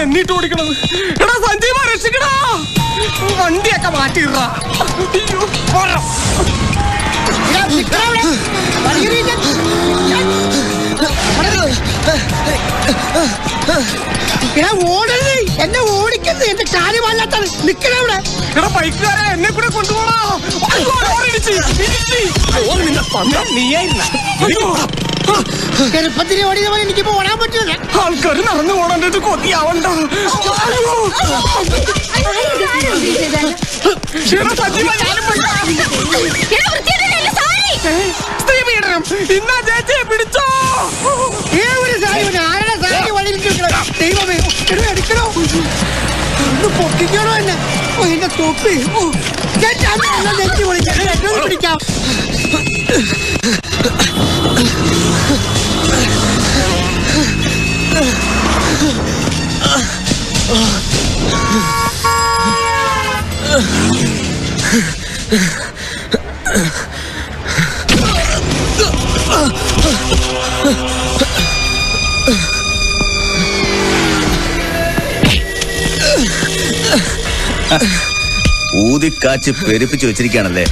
എന്നിട്ട് ഓടിക്കണത്. എടാ സഞ്ജീവ രക്ഷിക്കടാ, വണ്ടിയൊക്കെ മാറ്റിയിടാ. ഓടരുത്, എന്നെ ഓടിക്കരുത്, എന്റെ കാര്യമല്ലാത്ത നിക്കണവിടെ. എടാ ബൈക്കുകാരെ എന്നെ കൂടെ കൊണ്ടുപോടാ. ചെറുപ്പത്തിന് ഓടിയ പോലെ എനിക്കിപ്പോ ഓടാൻ പറ്റില്ല. ആൾക്കാർ നടന്നു പോകേണ്ടത് കൊതിയാവണ്ട. ഇന്നാ ചേച്ചിയെ പിടിച്ചോ. ഒരു സാരി ആരുടെ സാരി വഴി ദൈവമേ എടുക്കണോ, ഒന്ന് പൊക്കിക്കണോ എന്നെ. എന്റെ തൊപ്പി നെറ്റി വിളിക്കാം, പിടിക്കാം. ഊതിക്കാച്ച് പെരുപ്പിച്ച് വെച്ചിരിക്കുകയാണല്ലേ,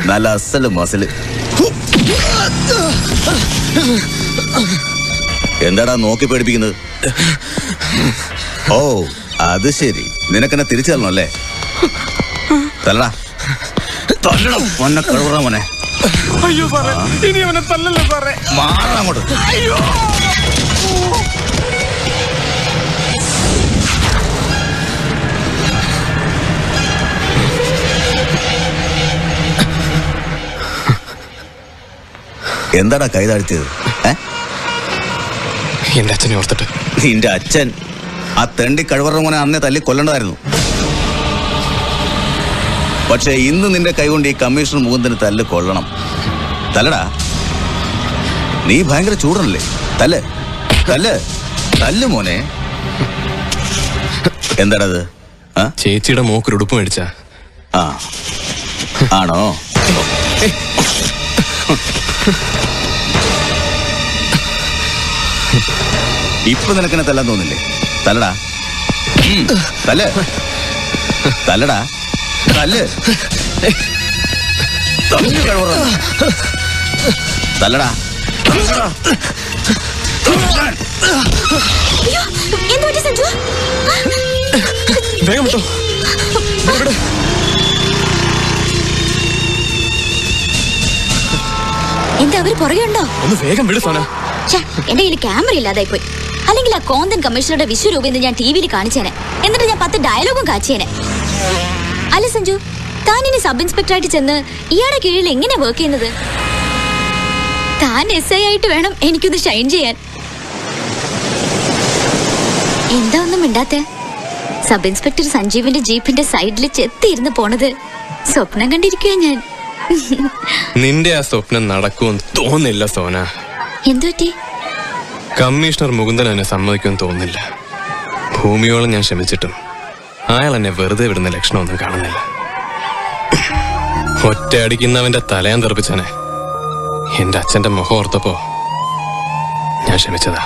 നല്ല അസല് മസില്. എന്താടാ നോക്കി പേടിപ്പിക്കുന്നത്? ഓ അത് ശരി, നിനക്കെന്നെ തിരിച്ചു തരണം അല്ലേ? തല്ലടാ തല്ലണം മോനെ, കഴുകറ മോനെ. അയ്യോ സാറേ, ഇനി അവനെ തല്ലല്ലോ സാറേ. മാറാ അങ്ങോട്ട്. അയ്യോ എന്താടാ കൈ താഴ്ത്തിയത്? എന്റെ അച്ഛനെ ഓർത്തിട്ട്. നിന്റെ അച്ഛൻ ആ തെണ്ടി കഴിവറ മോനെ അന്നേ തല്ലി കൊല്ലണ്ടായിരുന്നു. പക്ഷെ ഇന്ന് നിന്റെ കൈകൊണ്ട് ഈ കമ്മീഷണർ മുകുന്ദന് തല്ല് കൊള്ളണം. തല്ലടാ, നീ ഭയങ്കര ചൂടനല്ലേ. തല്ല് തല്ല് തല്ല് മോനെ. എന്താടത്? ചേച്ചിയുടെ മോക്കൊരു ഉടുപ്പ് മേടിച്ചാ? ആ ആണോ? ഇപ്പൊ നിനക്കെന്നെ തല്ലാൻ തോന്നില്ലേ? തല്ലടാ, തല്ല് തല്ലടാ, തല്ല് തല്ലടാ. വേഗം വിട്ടോ. എന്താ അവര് പുറകെയുണ്ടോ? ഒന്ന് വേഗം വിട് സോന. എന്റെ കയ്യിൽ ക്യാമറ ഇല്ലാതായി പോയി. അല്ലെങ്കിൽ ആ കോന്തൻ കമ്മീഷണറുടെ വിശ്വരൂപം എന്ന് ഞാൻ ടി വിയിൽ കാണിച്ചേനെ. എന്നിട്ട് ഞാൻ 10 ഡയലോഗും കാച്ചിയേനെ. അല്ല സഞ്ജു, താൻ ഇനി സബ് ഇൻസ്പെക്ടറായിട്ട് ചെന്ന് ഇയാളുടെ കീഴിൽ എങ്ങനെ വർക്ക് ചെയ്യുന്നത്? താൻ SI ആയിട്ട് വേണം എനിക്കൊന്ന് ഷൈൻ ചെയ്യാൻ. എന്താ ഒന്നും മിണ്ടാത്തെ? സബ് ഇൻസ്പെക്ടർ സഞ്ജീവിന്റെ ജീപ്പിന്റെ സൈഡിൽ ചെത്തിയിരുന്ന് പോണത് സ്വപ്നം കണ്ടിരിക്കുക ഞാൻ. നിന്റെ ആ സ്വപ്നം നടക്കുമെന്ന് തോന്നില്ല സോന. എന്തുപറ്റി? കമ്മീഷണർ മുകുന്ദൻ എന്നെ സമ്മതിക്കുമെന്ന് തോന്നുന്നില്ല. ഭൂമിയോളം ഞാൻ ശ്രമിച്ചിട്ടും അയാൾ എന്നെ വെറുതെ വിടുന്ന ലക്ഷണമൊന്നും കാണുന്നില്ല. ഒറ്റ അടിക്കുന്നവന്റെ തലയാൻ തെറിപ്പിച്ചനെ. എന്റെ അച്ഛന്റെ മുഖം ഓർത്തപ്പോ ഞാൻ ക്ഷമിച്ചതാ.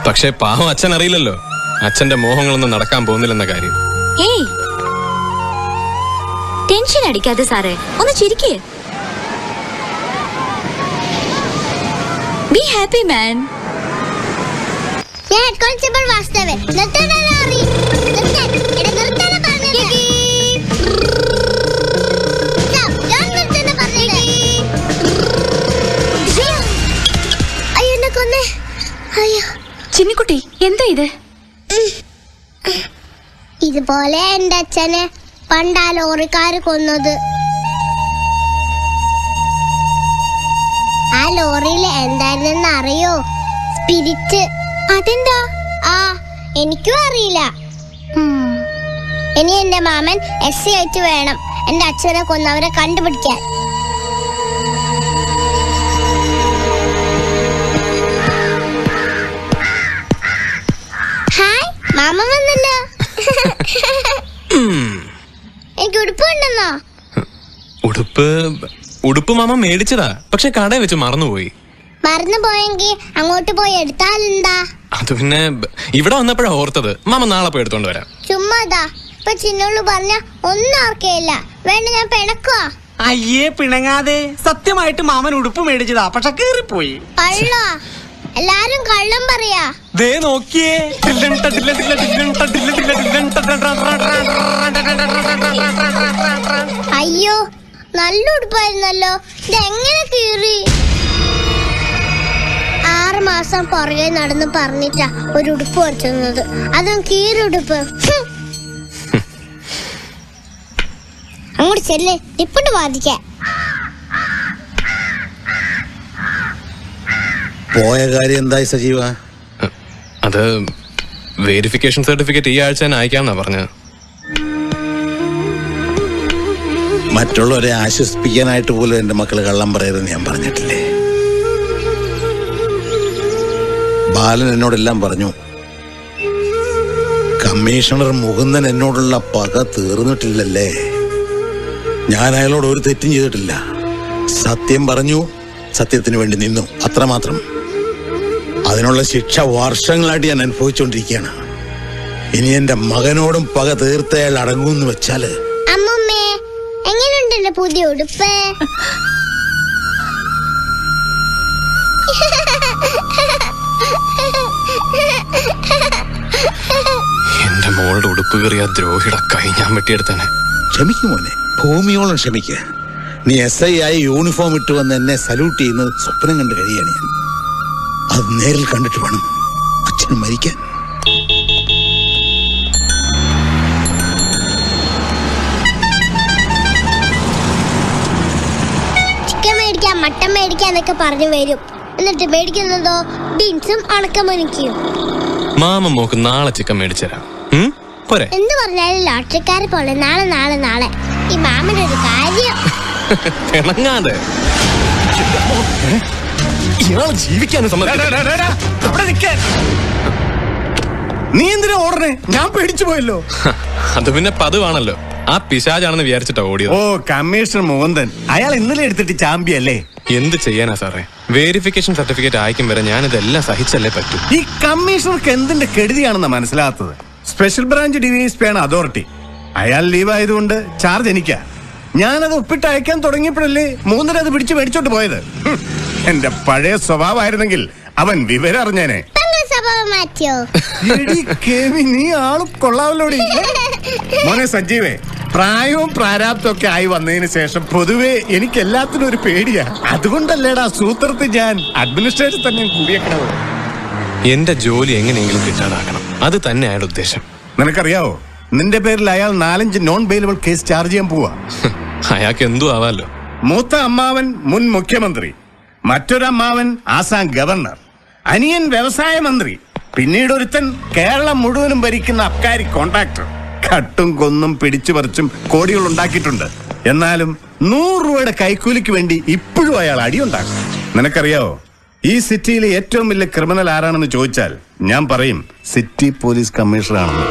പക്ഷെ പാവം അച്ഛൻ അറിയില്ലല്ലോ അച്ഛന്റെ മോഹങ്ങളൊന്നും നടക്കാൻ പോകുന്നില്ലെന്ന കാര്യം. ഏയ്, ടെൻഷൻ അടിക്കാതെ സാറേ, ഒന്ന് ചിരിക്കേ. ബി ഹാപ്പി മാൻ. ഞാൻ ഹെഡ് കോൺസ്റ്റബിൾ വാസ്തവേ. നിർത്തണറി. നിർത്താൻ. എടാ നിർത്താനാ പറഞ്ഞത്. സ്റ്റോപ്പ്. ഞാൻ നിർത്താനാ പറഞ്ഞത്. അയ്യോ എന്നെ കൊന്നേ. അയ്യോ. ചിന്നിക്കുട്ടി, എന്താ ഇത്? ഇതുപോലെ എന്റെ അച്ഛനെ പണ്ടാ ലോറിക്കാര് കൊന്നത്. ആ ലോറിയിൽ എന്തായിരുന്നെന്ന് അറിയോ? സ്പിരിറ്റ്. അതെന്താ? ആ, എനിക്കും അറിയില്ല. ഇനി എന്റെ മാമൻ SI ആയിട്ട് വേണം എന്റെ അച്ഛനെ കൊന്നവരെ കണ്ടുപിടിക്കാൻ. ഹായ്, മാമ വന്നല്ലോ. എനിക്ക് ഉടുപ്പ് ഉണ്ടെന്നോ? ഉടുപ്പ് മാമ മേടിച്ചതാ, പക്ഷെ കടയിൽ വെച്ച് മറന്നുപോയി. മറന്നു പോയെങ്കിൽ അങ്ങോട്ട് പോയി എടുത്താലെന്താ? അത് പിന്നെ ഇവിടെ വന്നപ്പോഴാ ഓർത്തത്. മാമ നാളെ പോയി എടുത്തോണ്ട് വരാം. ചുമ്മാതാ ഇപ്പൊ ചിന്നോള് പറഞ്ഞ ഒന്നും ഓർക്കയില്ല. വേണ്ട, ഞാൻ പിണക്കുവാ. അയ്യേ പിണങ്ങാതെ. സത്യമായിട്ട് മാമൻ ഉടുപ്പ് മേടിച്ചതാ, പക്ഷെ കീറിപ്പോയി. കള്ള, എല്ലാരും കള്ളം പറയാ. ദേ നോക്കിയേ. അയ്യോ, നല്ല ഉടുപ്പായിരുന്നല്ലോ. ഇതെങ്ങനെ കീറി? 6 മാസം പുറകെ നടന്ന് പറഞ്ഞിട്ടാ ഒരു ഉടുപ്പ് കുറച്ചുന്നത്, അതും കീറുടുപ്പ്. അങ്ങോട്ട് ചെല്ലേ, ഇപ്പോട്ട് ബാധിക്ക. പോയ കാര്യം എന്തായി സജീവ? അത് വെരിഫിക്കേഷൻ സർട്ടിഫിക്കറ്റ് ഈ ആഴ്ച തന്നെ അയക്കാമെന്നാ പറഞ്ഞത്. മറ്റുള്ളവരെ ആശ്വസിപ്പിക്കാനായിട്ട് പോലും എന്റെ മക്കള് കള്ളം പറയരുതെന്ന് ഞാൻ പറഞ്ഞിട്ടില്ലേ? ബാലൻ എന്നോടെല്ലാം പറഞ്ഞു. കമ്മീഷണർ മുകുന്ദൻ എന്നോടുള്ള പക തീർന്നിട്ടില്ലല്ലേ? ഞാൻ അയാളോട് ഒരു തെറ്റും ചെയ്തിട്ടില്ല. സത്യം പറഞ്ഞു, സത്യത്തിന് വേണ്ടി നിന്നു, അത്രമാത്രം. അതിനുള്ള ശിക്ഷ വർഷങ്ങളായിട്ട് ഞാൻ അനുഭവിച്ചുകൊണ്ടിരിക്കുകയാണ്. ഇനി എന്റെ മകനോടും പക തീർത്തയാൾ അടങ്ങുമെന്ന് വെച്ചാല്. അമ്മമ്മേ, എങ്ങനെയുണ്ട് എന്റെ പുതിയ ഉടുപ്പ്? എന്റെ മോളുടെ ഉടുപ്പ് കയറിയ ദ്രോഹിയുടെ കൈ ഞാൻ വെട്ടിയെടുത്തേനെ. ക്ഷമിക്കും മോനെ, ഭൂമിയോളം ക്ഷമിക്ക. നീ SI ആയി യൂണിഫോം ഇട്ട് വന്ന് എന്നെ സല്യൂട്ട് ചെയ്യുന്നത് സ്വപ്നം കണ്ട് കഴിയാണ് ഞാൻ. അത് നേരിൽ കണ്ടിട്ട് വേണം അച്ഛന് മരിക്കാൻ. ചിക്കൻ മേടിക്കാൻ, മട്ടൻ മേടിക്കാന്നൊക്കെ പറഞ്ഞു വരും. എന്നിട്ട് മേടിക്കുന്നതോ ബീൻസും ഉണക്കമണിക്കും. മാമ മോക്ക് നാളെ ചിക്കൻ മേടിച്ചുതരാം. പോരെ? എന്ത് പറഞ്ഞാലും ലോട്ടറിക്കാരെ പോലെ നാളെ നാളെ നാളെ. ഈ മാമന്റെ ഒരു കാര്യം. ഇണങ്ങാതെ ഇയാൾ ജീവിക്കാനും നീ എന്തിനാ ഓടണേ? ഞാൻ പേടിച്ചു പോയല്ലോ. അത് പിന്നെ പതിവാണല്ലോ. ആ പിശാചാണെന്ന് വിചാരിച്ചിട്ടാ ഓടിയത്. ഓ, കമ്മീഷണർ മുകുന്ദൻ. അയാൾ ഇന്നലെ എടുത്തിട്ട് ചാമ്പിയല്ലേ? എന്ത് ചെയ്യാനാ സാറേ? വെരിഫിക്കേഷൻ സർട്ടിഫിക്കറ്റ് അയക്കും വരെ ഞാനിതെല്ലാം സഹിച്ചല്ലേ പറ്റൂ. ഈ കമ്മീഷണർക്ക് എന്തിന്റെ കെടുതിയാണെന്ന് മനസ്സിലാത്തത്. സ്പെഷ്യൽ ബ്രാഞ്ച് DVSP ആണ് അതോറിറ്റി. അയാൾ ലീവ് ആയതുകൊണ്ട് ചാർജ് എനിക്കാ. ഞാനത് ഒപ്പിട്ട് അയക്കാൻ തുടങ്ങിയപ്പോഴല്ലേ മൂന്നര അത് പിടിച്ച് മേടിച്ചോട്ട് പോയത്. എന്റെ പഴയ സ്വഭാവമായിരുന്നെങ്കിൽ അവൻ വിവരം അറിഞ്ഞേനെ. സ്വഭാവം മാറ്റിയോ? നീ ആള് കൊള്ളാവല്ലോടി. മോനെ സഞ്ജീവേ, പ്രായവും പ്രാരാബ്ദവും ഒക്കെ ആയി വന്നതിന് ശേഷം പൊതുവെ എനിക്ക് എല്ലാത്തിനും ഒരു പേടിയാ. അതുകൊണ്ടല്ലേടാ സൂത്രത്തിൽ ഞാൻ അഡ്മിനിസ്ട്രേഷൻ തന്നെ കൂടിയേക്കണത്. എന്റെ ജോലി എങ്ങനെയെങ്കിലും കിട്ടാതാക്കണം, അത് തന്നെ അയാളുടെ ഉദ്ദേശം. നിനക്കറിയാവോ, നിന്റെ പേരിൽ അയാൾ 4-5 നോൺ ബെയിലബിൾ കേസ് ചാർജ് ചെയ്യാൻ പോവാ. അയാൾക്ക് എന്തു ആവാലോ. മൂത്ത അമ്മാവൻ മുൻ മുഖ്യമന്ത്രി, മറ്റൊരമ്മാവൻ ആസാം ഗവർണർ, അനിയൻ വ്യവസായ മന്ത്രി, പിന്നീട് ഒരുത്തൻ കേരളം മുഴുവനും ഭരിക്കുന്ന അബ്കാരി കോൺട്രാക്ടർ. കട്ടും കൊന്നും പിടിച്ചു പറിച്ചും കോടികൾ ഉണ്ടാക്കിയിട്ടുണ്ട്. എന്നാലും 100 രൂപയുടെ കൈക്കൂലിക്ക് വേണ്ടി ഇപ്പോഴും അയാൾ അടിയുണ്ടാക്കും. നിനക്കറിയാവോ, ഈ സിറ്റിയിലെ ഏറ്റവും വലിയ ക്രിമിനൽ ആരാണെന്ന് ചോദിച്ചാൽ ഞാൻ പറയും സിറ്റി പോലീസ് കമ്മീഷണർ ആണെന്ന്.